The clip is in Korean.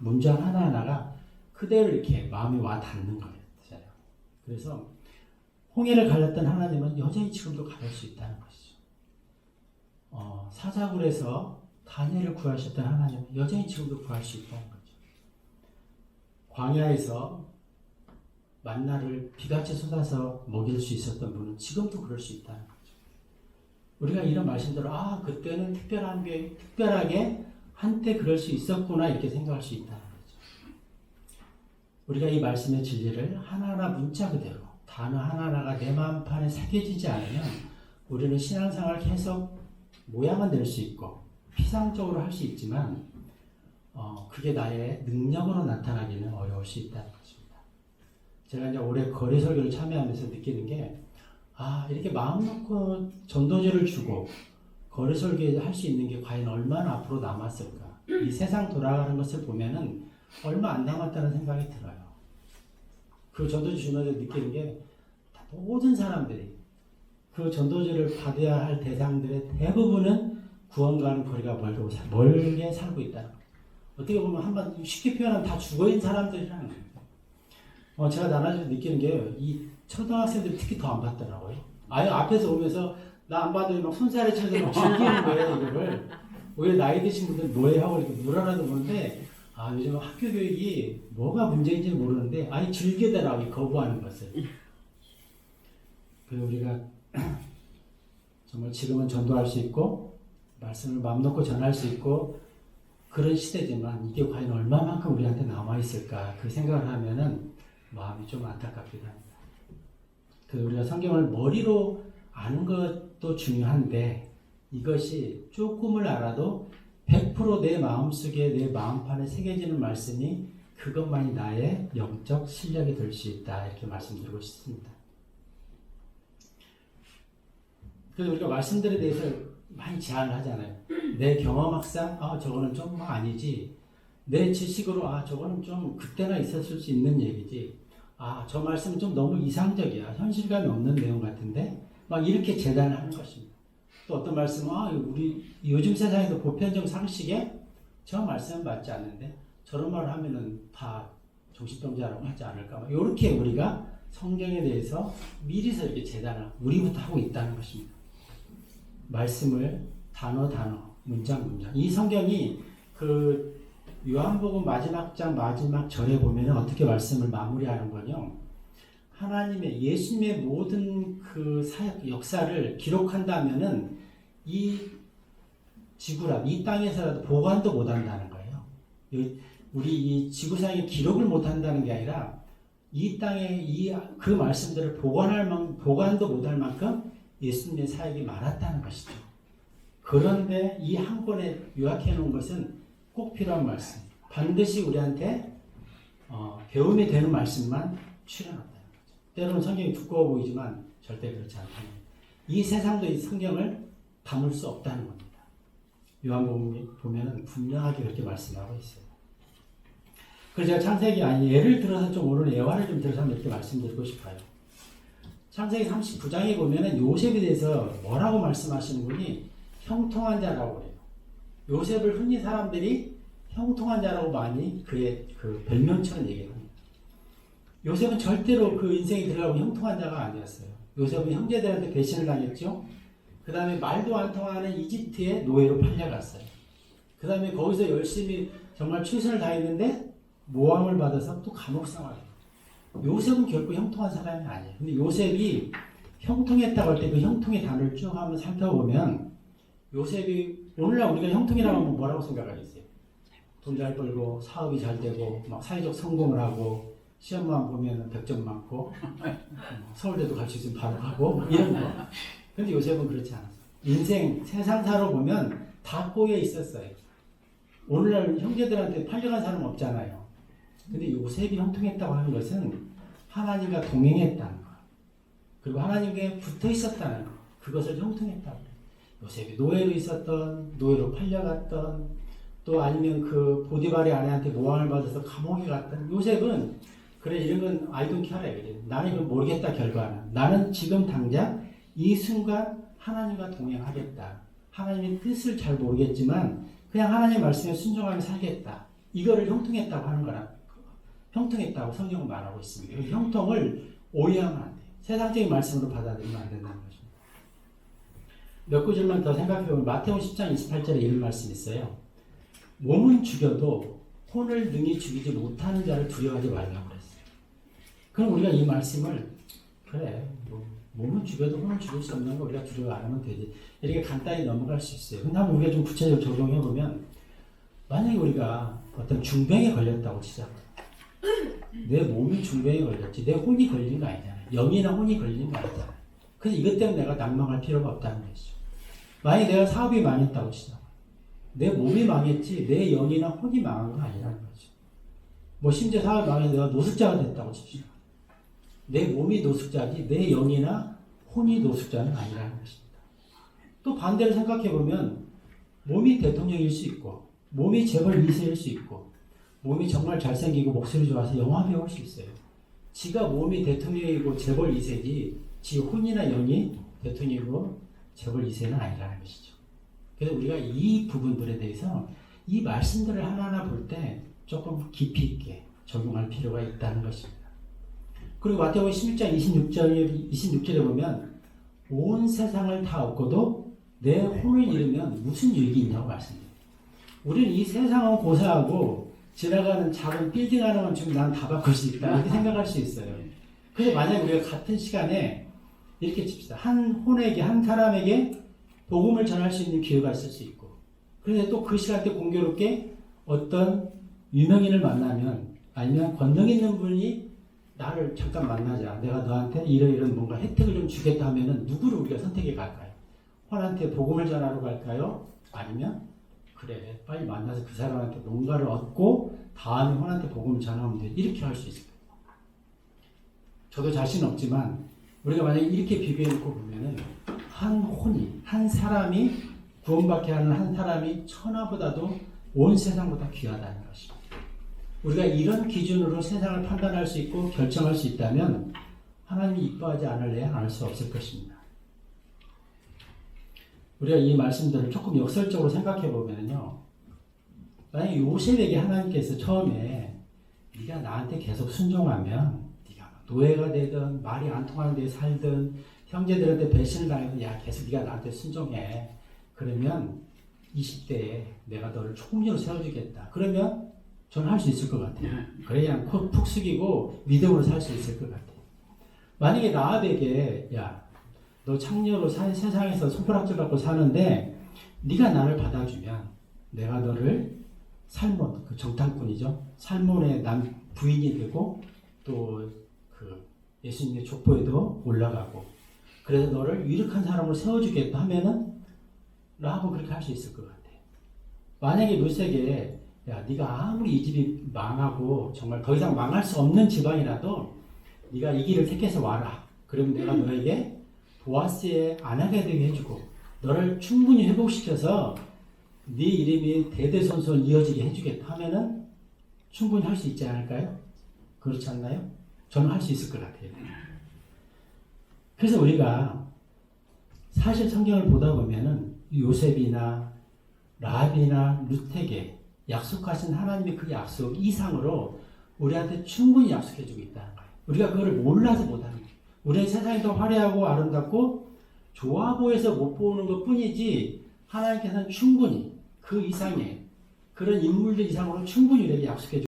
문장 하나하나가 그대로 이렇게 마음이 와 닿는 거예요. 그래서 홍해를 갈랐던 하나님은 여전히 지금도 가릴 수 있다는 것이죠. 사자굴에서 다니엘을 구하셨던 하나님은 여전히 지금도 구할 수 있다는 거죠. 광야에서 만나를 비같이 쏟아서 먹일 수 있었던 분은 지금도 그럴 수 있다는 거죠. 우리가 이런 말씀대로 그때는 특별하게 한때 그럴 수 있었구나 이렇게 생각할 수 있다는 거죠. 우리가 이 말씀의 진리를 하나하나 문자 그대로 단어 하나하나가 내 마음판에 새겨지지 않으면 우리는 신앙생활을 계속 모양은 낼 수 있고 피상적으로 할 수 있지만 그게 나의 능력으로 나타나기는 어려울 수 있다는 것입니다. 제가 이제 올해 거리 설교를 참여하면서 느끼는 게 이렇게 마음 놓고 전도제를 주고 거리 설교를 할 수 있는 게 과연 얼마나 앞으로 남았을까. 이 세상 돌아가는 것을 보면은 얼마 안 남았다는 생각이 들어요. 그 전도제 주면서 느끼는 게 모든 사람들이 그 전도제를 받아야 할 대상들의 대부분은 구원과는 거리가 멀게 살고 있다는 거예요. 어떻게 보면 한번 쉽게 표현하면 다 죽어있는 사람들이라는 거예요. 제가 나눠서 느끼는 게 이 초등학생들이 특히 더 안 받더라고요. 아예 앞에서 오면서 나 안 받으면 막 손살에 차서 막 즐기는 거예요, 이거를. 왜 나이 드신 분들 뭐해 하고 이렇게 물어라도 보는데, 요즘 학교 교육이 뭐가 문제인지 모르는데, 즐기더라고요, 거부하는 것을. 그래서 우리가 정말 지금은 전도할 수 있고, 말씀을 마음 놓고 전할 수 있고, 그런 시대지만 이게 과연 얼마만큼 우리한테 남아있을까, 그 생각을 하면은 마음이 좀 안타깝기도 합니다. 그래서 우리가 성경을 머리로 아는 것도 중요한데 이것이 조금을 알아도 100% 내 마음속에 내 마음판에 새겨지는 말씀이 그것만이 나의 영적 실력이 될 수 있다 이렇게 말씀드리고 싶습니다. 그래서 우리가 말씀들에 대해서 많이 제안을 하잖아요. 내 경험학상 저거는 좀 아니지. 내 지식으로 저거는 좀 그때나 있었을 수 있는 얘기지. 저 말씀은 좀 너무 이상적이야. 현실감이 없는 내용 같은데 막 이렇게 재단을 하는 것입니다. 또 어떤 말씀은 우리 요즘 세상에도 보편적 상식에 저 말씀은 맞지 않는데 저런 말을 하면은 다 정신병자라고 하지 않을까. 이렇게 우리가 성경에 대해서 미리서 이렇게 재단을 우리부터 하고 있다는 것입니다. 말씀을 단어 문장 이 성경이 그 요한복음 마지막 장 마지막 절에 보면 어떻게 말씀을 마무리하는 거냐. 하나님의 예수님의 모든 그 사역 역사를 기록한다면은 이 지구라 이 땅에서라도 보관도 못한다는 거예요. 우리 이 지구상에 기록을 못한다는 게 아니라 이 땅에 그 말씀들을 보관도 못할 만큼 예수님의 사역이 많았다는 것이죠. 그런데 이 한 권에 요약해 놓은 것은 꼭 필요한 말씀, 반드시 우리한테 배움이 되는 말씀만 출연한다는 거죠. 때로는 성경이 두꺼워 보이지만 절대 그렇지 않다는 거예요. 이 세상도 이 성경을 담을 수 없다는 겁니다. 요한복음 보면 분명하게 그렇게 말씀하고 있어요. 그래서 제가 창세기 예를 들어서 좀 오늘 예화를 좀 들어서 이렇게 말씀드리고 싶어요. 창세기 39장에 보면 요셉에 대해서 뭐라고 말씀하시는 분이 형통한 자라고 해요. 요셉을 흔히 사람들이 형통한 자라고 많이 그의 그 별명처럼 얘기를 합니다. 요셉은 절대로 그 인생에 들어가고 형통한 자가 아니었어요. 요셉은 형제들한테 배신을 당했죠. 그 다음에 말도 안 통하는 이집트의 노예로 팔려갔어요. 그 다음에 거기서 열심히 정말 최선을 다했는데 모함을 받아서 또 감옥 생활이에요. 요셉은 결코 형통한 사람이 아니에요. 근데 요셉이 형통했다고 할 때 그 형통의 단어를 쭉 한번 살펴보면 요셉이 오늘날 우리가 형통이라고 하면 뭐라고 생각하겠어요? 돈 잘 벌고 사업이 잘 되고 막 사회적 성공을 하고 시험만 보면 100점 많고 서울대도 갈 수 있으면 바로 가고 이런 거. 근데 요셉은 그렇지 않았어요. 인생 세상사로 보면 다 꼬여 있었어요. 오늘날 형제들한테 팔려간 사람 없잖아요. 근데 요셉이 형통했다고 하는 것은 하나님과 동행했다는 거. 그리고 하나님께 붙어 있었다는 거. 그것을 형통했다고 해요. 요셉이 노예로 있었던, 노예로 팔려갔던, 또 아니면 그 보디발의 아내한테 모함을 받아서 감옥에 갔던 요셉은 그래 이런 건 I don't care. 나는 이건 모르겠다 결과는. 나는 지금 당장 이 순간 하나님과 동행하겠다. 하나님의 뜻을 잘 모르겠지만 그냥 하나님의 말씀에 순종하며 살겠다. 이거를 형통했다고 하는 거라. 형통했다고 성경은 말하고 있습니다. 그 형통을 오해하면 안 돼요. 세상적인 말씀으로 받아들이면 안 된다는 거죠. 몇 구절만 더 생각해보면 마태복음 10장 28절에 이런 말씀이 있어요. 몸은 죽여도 혼을 능히 죽이지 못하는 자를 두려워하지 말라고 그랬어요. 그럼 우리가 이 말씀을 그래 몸은 죽여도 혼을 죽일 수 없는 거 우리가 두려워 안 하면 되지 이렇게 간단히 넘어갈 수 있어요. 근데 한번 우리가 좀 구체적으로 적용해보면 만약에 우리가 어떤 중병에 걸렸다고 치자고요. 내 몸이 중병에 걸렸지 내 혼이 걸린 거 아니잖아요. 영이나 혼이 걸린 거 아니잖아요. 그래서 이것 때문에 내가 난망할 필요가 없다는 것이죠. 만약에 내가 사업이 망했다고 치자고요. 내 몸이 망했지 내 영이나 혼이 망한 거 아니라는 거죠. 뭐 심지어 사업이 망해서 내가 노숙자가 됐다고 칩시다. 내 몸이 노숙자지 내 영이나 혼이 노숙자는 아니라는 것입니다. 또 반대로 생각해보면 몸이 대통령일 수 있고 몸이 재벌 2세일 수 있고 몸이 정말 잘생기고 목소리 좋아서 영화 배우일 수 있어요. 지가 몸이 대통령이고 재벌 2세지 지 혼이나 영이 대통령이고 재벌 2세는 아니라는 것이죠. 그래서 우리가 이 부분들에 대해서 이 말씀들을 하나하나 볼 때 조금 깊이 있게 적용할 필요가 있다는 것입니다. 그리고 마태복음 11장 26절에 보면 온 세상을 다 얻고도 내 혼을 잃으면 무슨 유익이 있냐고 말씀해요. 우리는 이 세상은 고사하고 지나가는 작은 빌딩 하나만 주면 난 다 바꿀 수 있다 이렇게 생각할 수 있어요. 그래서 만약에 우리가 같은 시간에 이렇게 칩시다. 한 혼에게 한 사람에게 복음을 전할 수 있는 기회가 있을 수 있고 그런데 또 그 시간대 공교롭게 어떤 유명인을 만나면 아니면 권능 있는 분이 나를 잠깐 만나자. 내가 너한테 이런 뭔가 혜택을 좀 주겠다 하면은 누구를 우리가 선택해 갈까요? 혼한테 복음을 전하러 갈까요? 아니면 그래 빨리 만나서 그 사람한테 뭔가를 얻고 다음에 혼한테 복음을 전하면 돼. 이렇게 할 수 있을까요? 저도 자신 없지만 우리가 만약에 이렇게 비교해 놓고 보면은 한 혼이 한 사람이 구원받게 하는 한 사람이 천하보다도 온 세상보다 귀하다는 것입니다. 우리가 이런 기준으로 세상을 판단할 수 있고 결정할 수 있다면 하나님이 이뻐하지 않을래야 안 할 수 없을 것입니다. 우리가 이 말씀들을 조금 역설적으로 생각해 보면요. 만약에 요셉에게 하나님께서 처음에 네가 나한테 계속 순종하면 네가 노예가 되든 말이 안 통하는 데 살든 형제들한테 배신을 당해도 야 계속 네가 나한테 순종해. 그러면 20대에 내가 너를 총리로 세워주겠다. 그러면 저는 할 수 있을 것 같아요. 그래야 코 푹 숙이고 믿음으로 살 수 있을 것 같아요. 만약에 라합에게 야, 너 창녀로 세상에서 손가락질 받고 사는데 네가 나를 받아주면 내가 너를 살몬, 그 정탐꾼이죠. 살몬의 남 부인이 되고 또 그 예수님의 족보에도 올라가고 그래서 너를 유력한 사람으로 세워주겠다 하면은 라합은 그렇게 할 수 있을 것 같아요. 만약에 룻에게 야, 네가 아무리 이 집이 망하고 정말 더 이상 망할 수 없는 지방이라도 네가 이 길을 택해서 와라. 그러면 내가 너에게 보아스의 아내가 되게 해주고 너를 충분히 회복시켜서 네 이름이 대대손손 이어지게 해주겠다 하면은 충분히 할 수 있지 않을까요? 그렇지 않나요? 저는 할 수 있을 것 같아요. 그래서 우리가 사실 성경을 보다 보면은 요셉이나 라합이나 룻에게 약속하신 하나님의 그 약속 이상으로 우리한테 충분히 약속해주고 있다는 거예요. 우리가 그걸 몰라서 못하는 거예요. 우리는 세상이 더 화려하고 아름답고 좋아 보여서 못 보는 것 뿐이지 하나님께서는 충분히 그 이상의 그런 인물들 이상으로 충분히 우리에게 약속해주고